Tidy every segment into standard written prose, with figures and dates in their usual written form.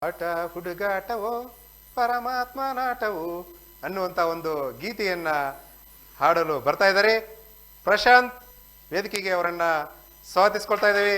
ಆಟ ಹುಡುಗಾಟವೋ ಪರಮಾತ್ಮನಾಟವೋ ಅನ್ನುವಂಥ ಒಂದು ಗೀತೆಯನ್ನ ಹಾಡಲು ಬರ್ತಾ ಇದ್ದಾರೆ. ಪ್ರಶಾಂತ್ ವೇದಿಕೆಗೆ ಅವರನ್ನ ಸ್ವಾಗತಿಸ್ಕೊಳ್ತಾ ಇದ್ದೇವೆ.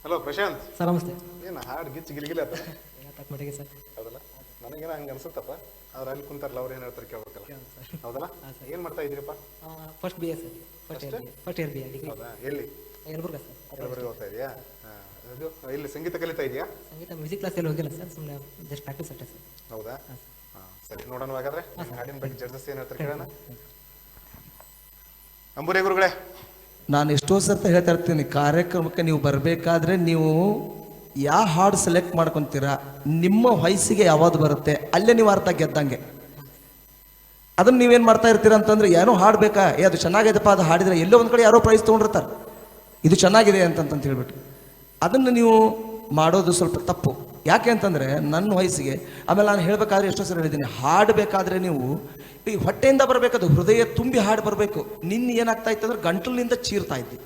ಹಲೋ ಪ್ರಶಾಂತ್, ಸರ್ ನಮಸ್ತೆ. ಏನು ಹಾಡು ಗಿಚ್ಚು ಗಿಲಿಗಿಲ್ಲ ಅದ ತಕ್ಕ ಮಟ್ಟಿಗೆ ಸರ್. ಹೌದಲ್ಲ? ನನಗೇನೋ ಹಂಗೆ ಅನ್ಸುತ್ತಪ್ಪ. ಅವ್ರು ಅಲ್ಲಿ ಕುಂತಾರಲ್ಲ ಅವ್ರು ಏನು ಹೇಳ್ತಾರೆ ಕೇಳ್ಬೇಕಲ್ಲ. ಸರ್ ಹೌದಲ್ಲ? ಏನು ಮಾಡ್ತಾ ಇದ್ದೀರಪ್ಪ? First B A sir. First year B A degree. ಹೌದಾ? ಎಲ್ಲಿ? ಯಲಬುರ್ಗ ಸರ್. ಕೆಲವರಿಗೆ ಓದ್ತಾ ಇದೆಯಾ? ಇದು ಇಲ್ಲಿ ಸಂಗೀತ ಕಲಿತಾ ಇದೆಯಾ? ಸಂಗೀತ ಮ್ಯೂಸಿಕ್ ಕ್ಲಾಸಲ್ಲಿ ಹೋಗಿಲ್ಲ ಸರ್, ಸುಮ್ಮನೆ ಜಸ್ಟ್ ಪ್ರಾಕ್ಟೀಸ್ ಅಷ್ಟೇ ಸರ್. ಹೌದಾ? ಹಾಂ ಸರಿ, ನೋಡೋಣ. ಹಾಗಾದ್ರೆ ಹಾಡಿನ ಬಗ್ಗೆ ಜಡ್ಜಸ್ ಏನು ಹೇಳ್ತಾರೆ ಕೇಳೋಣ. ಅಂಬುರೇ ಗುರುಗಳೇ, ನಾನು ಎಷ್ಟೋ ಸರ್ತ ಹೇಳ್ತಾ ಇರ್ತೀನಿ, ಕಾರ್ಯಕ್ರಮಕ್ಕೆ ನೀವು ಬರಬೇಕಾದ್ರೆ ನೀವು ಯಾವ ಹಾಡು ಸೆಲೆಕ್ಟ್ ಮಾಡ್ಕೊತೀರಾ, ನಿಮ್ಮ ವಯಸ್ಸಿಗೆ ಯಾವ್ದು ಬರುತ್ತೆ ಅಲ್ಲೇ ನೀವು ಅರ್ಥ ಗೆದ್ದಂಗೆ. ಅದನ್ನ ನೀವೇನು ಮಾಡ್ತಾ ಇರ್ತೀರ ಅಂತಂದ್ರೆ, ಏನೋ ಹಾಡ್ಬೇಕಾ, ಅದು ಚೆನ್ನಾಗಿದೆಪ್ಪ, ಅದು ಹಾಡಿದ್ರೆ ಎಲ್ಲೋ ಒಂದು ಕಡೆ ಯಾರೋ ಪ್ರೈಸ್ ತೊಗೊಂಡಿರ್ತಾರೆ, ಇದು ಚೆನ್ನಾಗಿದೆ ಅಂತಂತ ಹೇಳ್ಬಿಟ್ಟು ಅದನ್ನು ನೀವು ಮಾಡೋದು ಸ್ವಲ್ಪ ತಪ್ಪು. ಯಾಕೆ ಅಂತಂದರೆ ನನ್ನ ವಯಸ್ಸಿಗೆ, ಆಮೇಲೆ ನಾನು ಹೇಳಬೇಕಾದ್ರೆ ಎಷ್ಟೋ ಸರಿ ಹೇಳಿದ್ದೀನಿ, ಹಾಡಬೇಕಾದ್ರೆ ನೀವು ಈ ಹೊಟ್ಟೆಯಿಂದ ಬರಬೇಕದು, ಹೃದಯ ತುಂಬಿ ಹಾಡು ಬರಬೇಕು. ನಿನ್ನ ಏನಾಗ್ತಾ ಇತ್ತು ಅಂದ್ರೆ ಗಂಟಲಿನಿಂದ ಚೀರ್ತಾ ಇದ್ದಿ,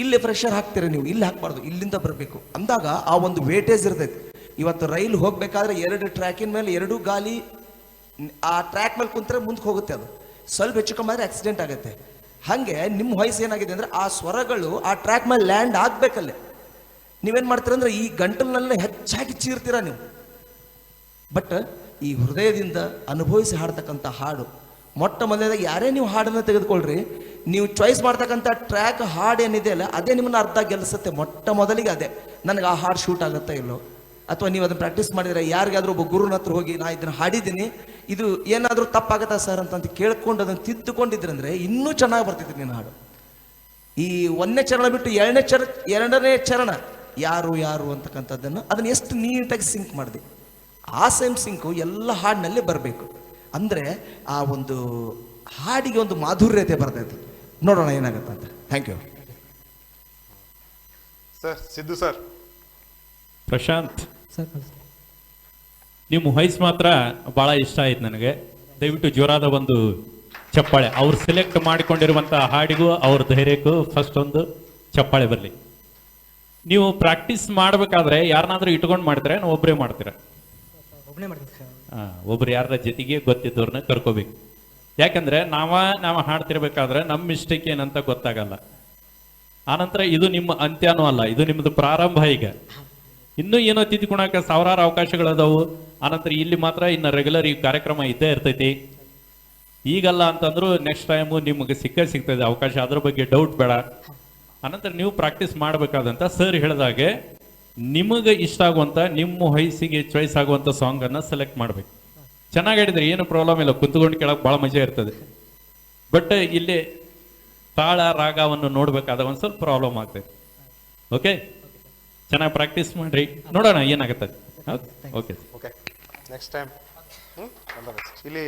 ಇಲ್ಲಿ ಪ್ರೆಷರ್ ಹಾಕ್ತೀರ ನೀವು, ಇಲ್ಲಿ ಹಾಕ್ಬಾರ್ದು, ಇಲ್ಲಿಂದ ಬರಬೇಕು ಅಂದಾಗ ಆ ಒಂದು ವೇಟೇಜ್ ಇರ್ತೈತಿ. ಇವತ್ತು ರೈಲು ಹೋಗ್ಬೇಕಾದ್ರೆ 2 ಟ್ರ್ಯಾಕಿನ ಮೇಲೆ 2 ಗಾಲಿ ಆ ಟ್ರ್ಯಾಕ್ ಮೇಲೆ ಕುಂತ್ರೆ ಮುಂದಕ್ಕೆ ಹೋಗುತ್ತೆ, ಅದು ಸ್ವಲ್ಪ ಹೆಚ್ಚು ಕಮ್ಮಿ ಆದರೆ ಆಕ್ಸಿಡೆಂಟ್ ಆಗುತ್ತೆ. ಹಾಗೆ ನಿಮ್ಮ ವಯಸ್ಸು ಏನಾಗಿದೆ ಅಂದರೆ ಆ ಸ್ವರಗಳು ಆ ಟ್ರ್ಯಾಕ್ ಮೇಲೆ ಲ್ಯಾಂಡ್ ಆಗಬೇಕಲ್ಲೇ. ನೀವೇನು ಮಾಡ್ತೀರ ಅಂದರೆ ಈ ಗಂಟಲಿನಲ್ಲೇ ಹೆಚ್ಚಾಗಿ ಚೀರ್ತೀರ ನೀವು. ಬಟ್ ಈ ಹೃದಯದಿಂದ ಅನುಭವಿಸಿ ಹಾಡ್ತಕ್ಕಂಥ ಹಾಡು, ಮೊಟ್ಟ ಮೊದಲನೇದಾಗಿ ಯಾರೇ ನೀವು ಹಾಡನ್ನು ತೆಗೆದುಕೊಳ್ಳ್ರಿ, ನೀವು ಚಾಯ್ಸ್ ಮಾಡ್ತಕ್ಕಂಥ ಟ್ರ್ಯಾಕ್ ಹಾಡು ಏನಿದೆ ಅಲ್ಲ, ಅದೇ ನಿಮ್ಮನ್ನು ಅರ್ಧ ಗೆಲ್ಲಿಸುತ್ತೆ. ಮೊಟ್ಟ ಮೊದಲಿಗೆ ಅದೇ, ನನಗೆ ಆ ಹಾಡು ಶೂಟ್ ಆಗುತ್ತಾ ಇಲ್ಲೋ, ಅಥವಾ ನೀವು ಅದನ್ನು ಪ್ರಾಕ್ಟೀಸ್ ಮಾಡಿದರೆ ಯಾರಿಗಾದ್ರೂ ಒಬ್ಬ ಗುರುನ ಹತ್ರ ಹೋಗಿ ನಾ ಇದನ್ನು ಹಾಡಿದ್ದೀನಿ, ಇದು ಏನಾದರೂ ತಪ್ಪಾಗತ್ತಾ ಸರ್ ಅಂತ ಕೇಳ್ಕೊಂಡು ಅದನ್ನು ತಿದ್ದುಕೊಂಡಿದ್ರಂದ್ರೆ ಇನ್ನೂ ಚೆನ್ನಾಗಿ ಬರ್ತಿತ್ತು ನಿನ್ನ ಹಾಡು. ಈ 1ನೇ ಚರಣ ಬಿಟ್ಟು 2ನೇ ಚರಣ ಯಾರು ಯಾರು ಅಂತಕ್ಕಂಥದ್ದನ್ನು ಅದನ್ನು ಎಷ್ಟು ನೀಟಾಗಿ ಸಿಂಕ್ ಮಾಡಿದೆ, ಆ ಸೇಮ್ ಸಿಂಕು ಎಲ್ಲ ಹಾಡಿನಲ್ಲಿ ಬರಬೇಕು. ಅಂದರೆ ಆ ಒಂದು ಹಾಡಿಗೆ ಒಂದು ಮಾಧುರ್ಯತೆ ಬರ್ತೈತಿ. ನೋಡೋಣ ಏನಾಗುತ್ತೆ ಅಂತ. Thank you sir. Siddu sir. Sir sir ನಿಮ್ಮ ವಾಯ್ಸ್ ಮಾತ್ರ ಭಾಳ ಇಷ್ಟ ಆಯ್ತು ನನಗೆ. ದಯವಿಟ್ಟು ಜೋರಾದ ಒಂದು ಚಪ್ಪಾಳೆ, ಅವ್ರು ಸೆಲೆಕ್ಟ್ ಮಾಡಿಕೊಂಡಿರುವಂಥ ಹಾಡಿಗೂ ಅವ್ರ ಧೈರ್ಯಕ್ಕೂ ಫಸ್ಟ್ ಒಂದು ಚಪ್ಪಾಳೆ ಬರಲಿ. ನೀವು ಪ್ರಾಕ್ಟೀಸ್ ಮಾಡಬೇಕಾದ್ರೆ ಯಾರನ್ನಾದ್ರೂ ಇಟ್ಕೊಂಡು ಮಾಡ್ತೀರಾ, ಒಬ್ಬರೇ ಮಾಡ್ತೀರಾ? ಒಬ್ಬನೇ ಮಾಡ್ತೀನಿ ಸರ್. ಒಬ್ರು ಯಾರ ಜೊತೆಗೆ ಗೊತ್ತಿದ್ದವ್ರನ್ನ ಕರ್ಕೋಬೇಕು. ಯಾಕಂದ್ರೆ ನಾವು ಹಾಡ್ತಿರ್ಬೇಕಾದ್ರೆ ನಮ್ಮ ಮಿಸ್ಟೇಕ್ ಏನಂತ ಗೊತ್ತಾಗಲ್ಲ. ಆನಂತರ ಇದು ನಿಮ್ಮ ಅಂತ್ಯನೂ ಅಲ್ಲ, ಇದು ನಿಮ್ಮದು ಪ್ರಾರಂಭ. ಈಗ ಇನ್ನೂ ಏನೋ ತಿದ್ದುಕೊಳಕ್ಕೆ ಸಾವಿರಾರು ಅವಕಾಶಗಳದಾವು. ಆನಂತರ ಇಲ್ಲಿ ಮಾತ್ರ ಇನ್ನು ರೆಗ್ಯುಲರ್ ಈ ಕಾರ್ಯಕ್ರಮ ಇದ್ದೇ ಇರ್ತೈತಿ. ಈಗಲ್ಲ ಅಂತಂದ್ರು ನೆಕ್ಸ್ಟ್ ಟೈಮು ನಿಮಗೆ ಸಿಗ್ತದೆ ಅವಕಾಶ, ಅದ್ರ ಬಗ್ಗೆ ಡೌಟ್ ಬೇಡ. ಅನಂತರ ನೀವು ಪ್ರಾಕ್ಟೀಸ್ ಮಾಡಬೇಕಾದಂತ ಸರ್ ಹೇಳಿದಾಗೆ ನಿಮಗೆ ಇಷ್ಟ ಆಗುವಂತ, ನಿಮ್ಮ ವಯಸ್ಸಿಗೆ ಚಾಯ್ಸ್ ಆಗುವಂತ ಸಾಂಗ್ ಅನ್ನ ಸೆಲೆಕ್ಟ್ ಮಾಡ್ಬೇಕು. ಚೆನ್ನಾಗಿ ಹೇಳಿದ್ರೆ ಏನು ಪ್ರಾಬ್ಲಮ್ ಇಲ್ಲ, ಕುಂತ್ಕೊಂಡು ಕೇಳಕ್ ಬಹಳ ಮಜಾ ಇರ್ತದೆ. ಬಟ್ ಇಲ್ಲಿ ತಾಳ ರಾಗವನ್ನು ನೋಡ್ಬೇಕಾದ ಒಂದ್ ಸ್ವಲ್ಪ ಪ್ರಾಬ್ಲಮ್ ಆಗ್ತೈತೆ. ಓಕೆ, ಚೆನ್ನಾಗಿ ಪ್ರಾಕ್ಟೀಸ್ ಮಾಡ್ರಿ, ನೋಡೋಣ ಏನಾಗುತ್ತೆ. ಓಕೆ ಓಕೆ, ನೆಕ್ಸ್ಟ್ ಟೈಮ್ ಇಲ್ಲಿ